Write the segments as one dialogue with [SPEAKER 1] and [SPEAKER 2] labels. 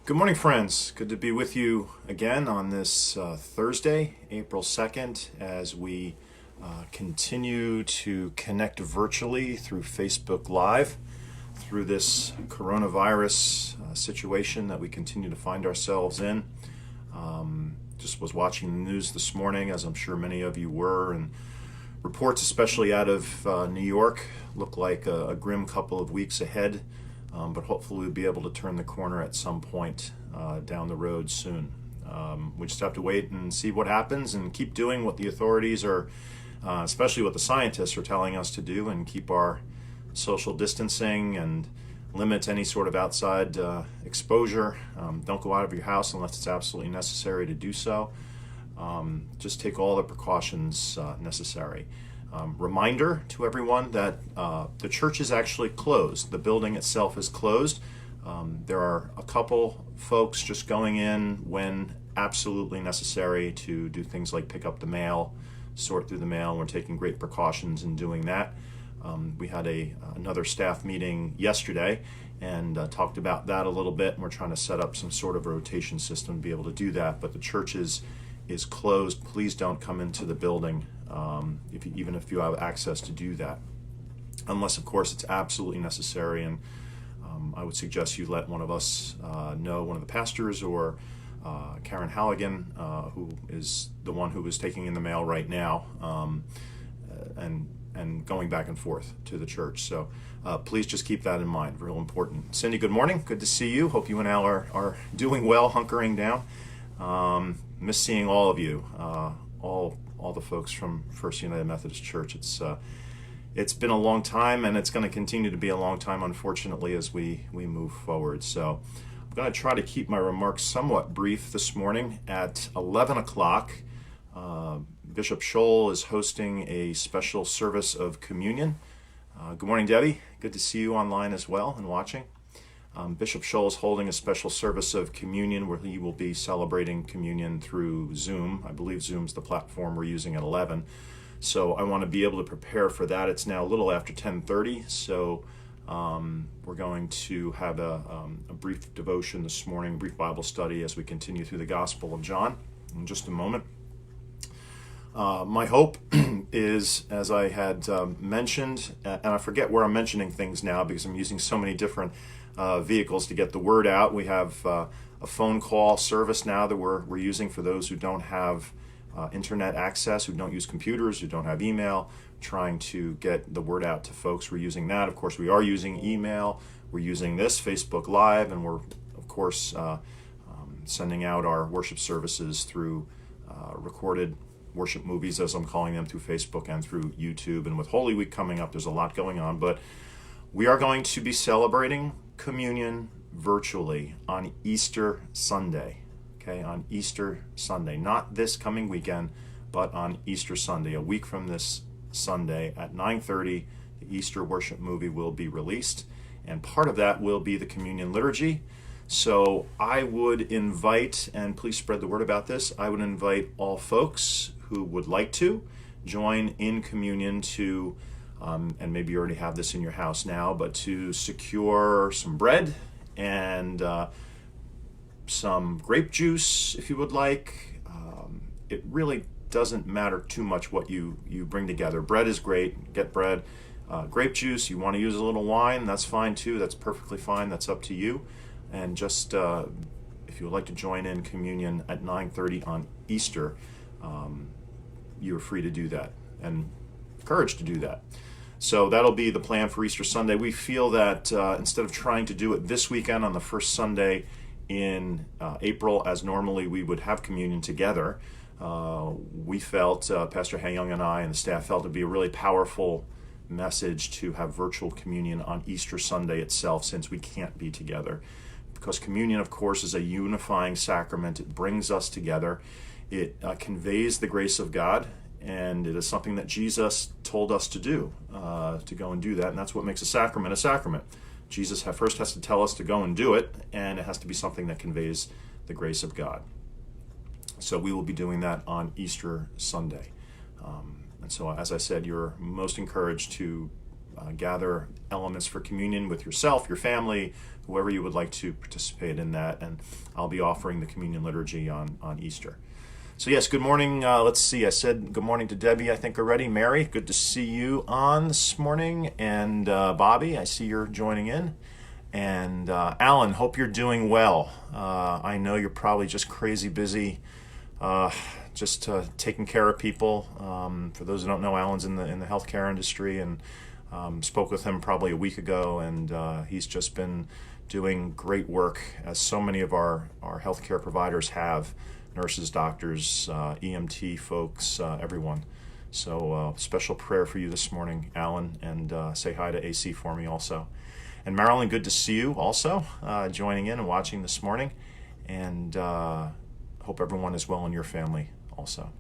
[SPEAKER 1] Good morning, friends. Good to be with you again on this Thursday, April 2nd, as we continue to connect virtually through Facebook Live through this coronavirus situation that we continue to find ourselves in. Just was watching the news this morning, as I'm sure many of you were, and reports, especially out of New York, look like a grim couple of weeks ahead. But hopefully we'll be able to turn the corner at some point down the road soon. We just have to wait and see what happens and keep doing what the authorities are, especially what the scientists are telling us to do, and keep our social distancing and limit any sort of outside exposure. Don't go out of your house unless it's absolutely necessary to do so. Just take all the precautions necessary. Reminder to everyone that the church is actually closed. The building itself is closed. There are a couple folks just going in when absolutely necessary to do things like pick up the mail, sort through the mail. We're taking great precautions in doing that. We had another staff meeting yesterday and talked about that a little bit, and we're trying to set up some sort of rotation system to be able to do that. But the church is closed. Please don't come into the building even if you have access to do that, unless of course it's absolutely necessary. And I would suggest you let one of us know, one of the pastors, or Karen Halligan, who is the one who is taking in the mail right now, and going back and forth to the church. So please just keep that in mind. Real important. Cindy, good morning. Good to see you. Hope you and Al are doing well, hunkering down. Miss seeing all of you, all the folks from First United Methodist Church. It's been a long time, and it's going to continue to be a long time, unfortunately, as we move forward. So I'm going to try to keep my remarks somewhat brief this morning. At 11 o'clock, Bishop Scholl is hosting a special service of communion. Good morning, Debbie. Good to see you online as well and watching. Bishop Scholl is holding a special service of communion where he will be celebrating communion through Zoom. I believe Zoom's the platform we're using at 11. So I want to be able to prepare for that. It's now a little after 10:30, so we're going to have a brief devotion this morning, brief Bible study as we continue through the Gospel of John in just a moment. My hope is, as I had mentioned, and I forget where I'm mentioning things now because I'm using so many different vehicles to get the word out. We have a phone call service now that we're using for those who don't have internet access, who don't use computers, who don't have email, trying to get the word out to folks. We're using that. Of course, we are using email. We're using this, Facebook Live, and we're, of course, sending out our worship services through recorded worship movies, as I'm calling them, through Facebook and through YouTube. And with Holy Week coming up, there's a lot going on, but we are going to be celebrating communion virtually on Easter Sunday. Okay, on Easter Sunday, not this coming weekend, but on Easter Sunday, a week from this Sunday at 9:30, the Easter worship movie will be released, and part of that will be the communion liturgy. So I would invite, and please spread the word about this, I would invite all folks who would like to join in communion to, and maybe you already have this in your house now, but to secure some bread and some grape juice if you would like. It really doesn't matter too much what you bring together. Bread is great, get bread. Grape juice, you want to use a little wine, that's fine too, that's perfectly fine, that's up to you. And just if you would like to join in communion at 9:30 on Easter, you're free to do that and encouraged to do that. So that'll be the plan for Easter Sunday. We feel that instead of trying to do it this weekend on the first Sunday in April, as normally we would have communion together, we felt, Pastor Hayoung and I and the staff felt it'd be a really powerful message to have virtual communion on Easter Sunday itself, since we can't be together. Because communion, of course, is a unifying sacrament. It brings us together. It conveys the grace of God, and it is something that Jesus told us to do, to go and do that, and that's what makes a sacrament a sacrament. Jesus first has to tell us to go and do it, and it has to be something that conveys the grace of God. So we will be doing that on Easter Sunday. And so, as I said, you're most encouraged to gather elements for communion with yourself, your family, whoever you would like to participate in that. And I'll be offering the communion liturgy on Easter. So yes, good morning. Let's see, I said good morning to Debbie, I think, already. Mary, good to see you on this morning. And Bobby, I see you're joining in. And Alan, hope you're doing well. I know you're probably just crazy busy, just taking care of people. For those who don't know, Alan's in the healthcare industry, and spoke with him probably a week ago, and he's just been doing great work, as so many of our healthcare providers have. Nurses, doctors, EMT folks, everyone. So special prayer for you this morning, Alan, and say hi to AC for me also. And Marilyn, good to see you also, joining in and watching this morning. And hope everyone is well in your family also.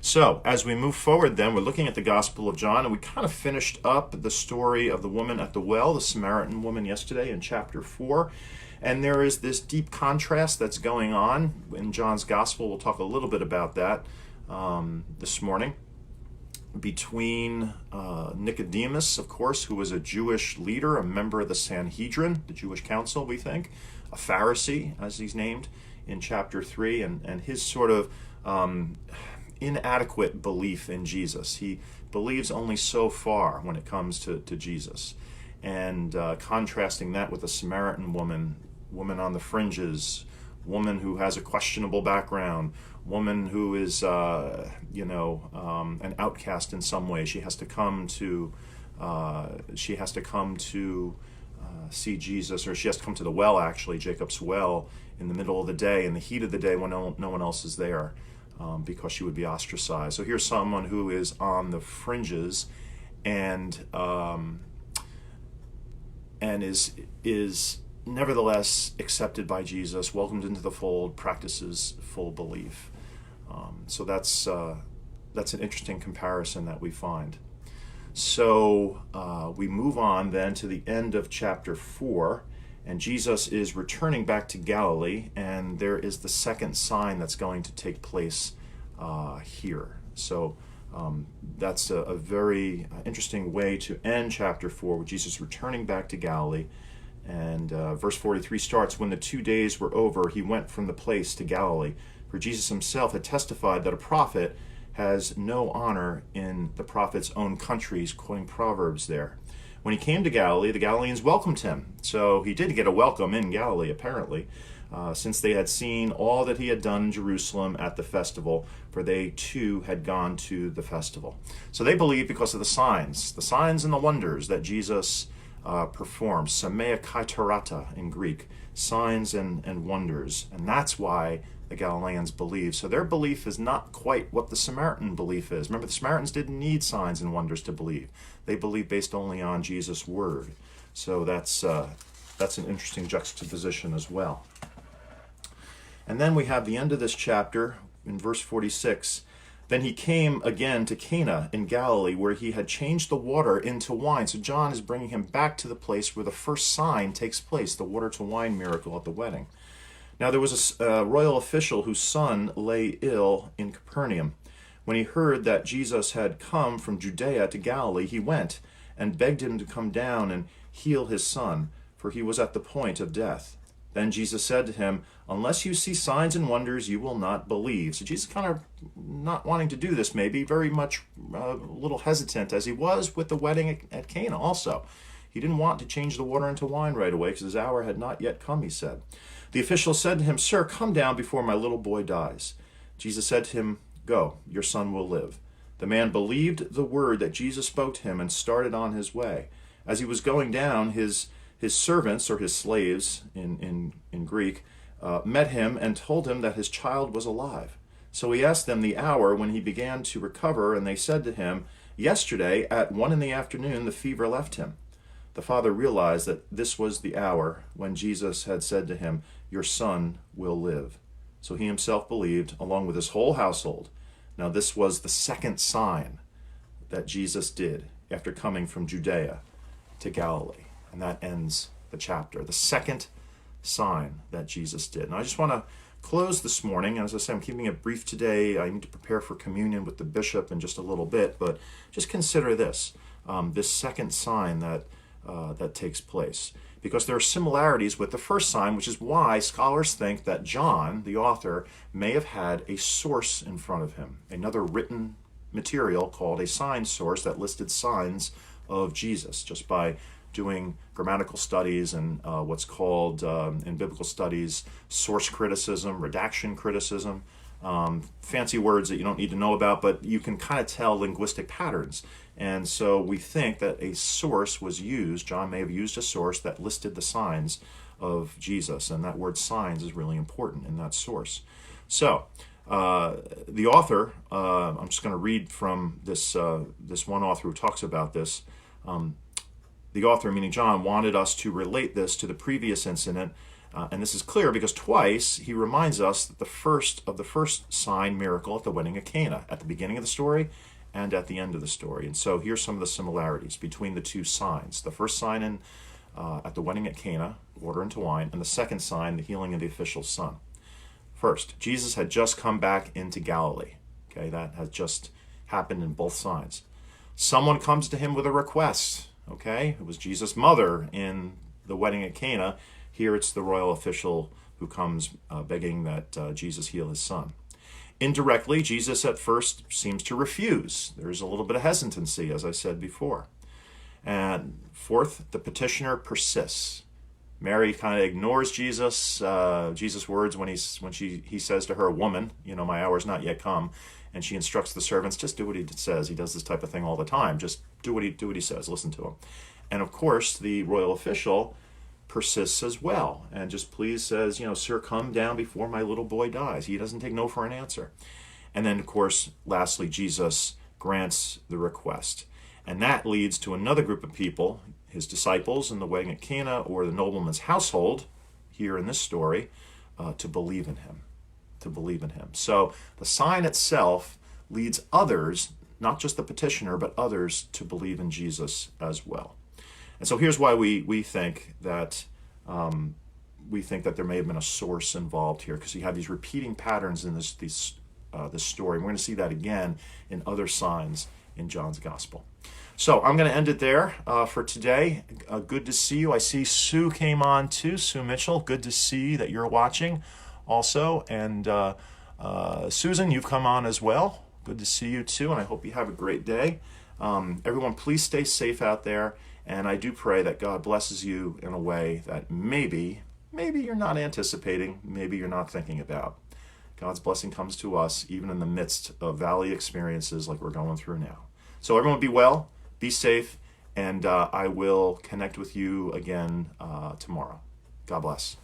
[SPEAKER 1] So as we move forward then, we're looking at the Gospel of John, and we kind of finished up the story of the woman at the well, the Samaritan woman, yesterday in chapter 4. And there is this deep contrast that's going on in John's Gospel. We'll talk a little bit about that this morning, between Nicodemus, of course, who was a Jewish leader, a member of the Sanhedrin, the Jewish council, we think, a Pharisee, as he's named in chapter 3, and his sort of inadequate belief in Jesus. He believes only so far when it comes to Jesus. And contrasting that with a Samaritan woman on the fringes, woman who has a questionable background, woman who is, an outcast in some way. She has to come to see Jesus, or she has to come to the well, actually, Jacob's well, in the middle of the day, in the heat of the day when no one else is there, because she would be ostracized. So here's someone who is on the fringes, and is nevertheless accepted by Jesus, welcomed into the fold, practices full belief. So that's an interesting comparison that we find. So we move on then to the end of chapter 4, and Jesus is returning back to Galilee, and there is the second sign that's going to take place here. So that's a very interesting way to end chapter 4, with Jesus returning back to Galilee. And verse 43 starts, "When the 2 days were over, he went from the place to Galilee. For Jesus himself had testified that a prophet has no honor in the prophet's own country." He's quoting Proverbs there. When he came to Galilee, the Galileans welcomed him. So he did get a welcome in Galilee, apparently, since they had seen all that he had done in Jerusalem at the festival, for they too had gone to the festival. So they believed because of the signs and the wonders that Jesus performed. Semea kaiterata in Greek, signs and wonders. And that's why the Galileans believe. So their belief is not quite what the Samaritan belief is. Remember, the Samaritans didn't need signs and wonders to believe. They believed based only on Jesus' word. So that's an interesting juxtaposition as well. And then we have the end of this chapter in verse 46. "Then he came again to Cana in Galilee, where he had changed the water into wine." So John is bringing him back to the place where the first sign takes place, the water to wine miracle at the wedding. "Now there was a royal official whose son lay ill in Capernaum. When he heard that Jesus had come from Judea to Galilee, he went and begged him to come down and heal his son, for he was at the point of death. Then Jesus said to him, 'Unless you see signs and wonders, you will not believe.'" So Jesus kind of not wanting to do this, maybe, very much a little hesitant, as he was with the wedding at Cana also. He didn't want to change the water into wine right away, because his hour had not yet come, he said. The official said to him, "Sir, come down before my little boy dies." Jesus said to him, "Go, your son will live." The man believed the word that Jesus spoke to him and started on his way. As he was going down, his servants, or his slaves in Greek, met him and told him that his child was alive. So he asked them the hour when he began to recover, and they said to him, "Yesterday at 1 p.m, the fever left him." The father realized that this was the hour when Jesus had said to him, "Your son will live." So he himself believed, along with his whole household. Now this was the second sign that Jesus did after coming from Judea to Galilee. And that ends the chapter. The second sign that Jesus did. Now I just want to close this morning. As I say, I'm keeping it brief today. I need to prepare for communion with the bishop in just a little bit, but just consider this. this second sign that takes place, because there are similarities with the first sign, which is why scholars think that John, the author, may have had a source in front of him, another written material called a sign source that listed signs of Jesus, just by doing grammatical studies and what's called in biblical studies source criticism, redaction criticism, fancy words that you don't need to know about, but you can kind of tell linguistic patterns. And so we think that a source was used. John may have used a source that listed the signs of Jesus, and that word signs is really important in that source. So the author, I'm just going to read from this one author who talks about this. The author, meaning John, wanted us to relate this to the previous incident, and this is clear because twice he reminds us that the first sign miracle at the wedding at Cana, at the beginning of the story and at the end of the story. And so here's some of the similarities between the two signs. The first sign at the wedding at Cana, water into wine, and the second sign, the healing of the official's son. First, Jesus had just come back into Galilee. Okay, that has just happened in both signs. Someone comes to him with a request. Okay, it was Jesus' mother in the wedding at Cana. Here it's the royal official who comes begging that Jesus heal his son. Indirectly, Jesus at first seems to refuse. There's a little bit of hesitancy, as I said before. And fourth, the petitioner persists. Mary kind of ignores Jesus' words when he says to her, "Woman, my hour's not yet come," and she instructs the servants, just do what he says. He does this type of thing all the time. Just do what he says. Listen to him. And of course, the royal official persists as well, and just please says, "Sir, come down before my little boy dies." He doesn't take no for an answer. And then, of course, lastly, Jesus grants the request. And that leads to another group of people, his disciples in the wedding at Cana, or the nobleman's household here in this story, to believe in him. To believe in him. So the sign itself leads others, not just the petitioner, but others to believe in Jesus as well. And so here's why we think that there may have been a source involved here, because you have these repeating patterns in this story. And we're going to see that again in other signs in John's Gospel. So I'm going to end it there for today. Good to see you. I see Sue came on too. Sue Mitchell, good to see that you're watching also. And Susan, you've come on as well. Good to see you too, and I hope you have a great day. Everyone, please stay safe out there. And I do pray that God blesses you in a way that maybe you're not anticipating, maybe you're not thinking about. God's blessing comes to us even in the midst of valley experiences like we're going through now. So everyone be well, be safe, and I will connect with you again tomorrow. God bless.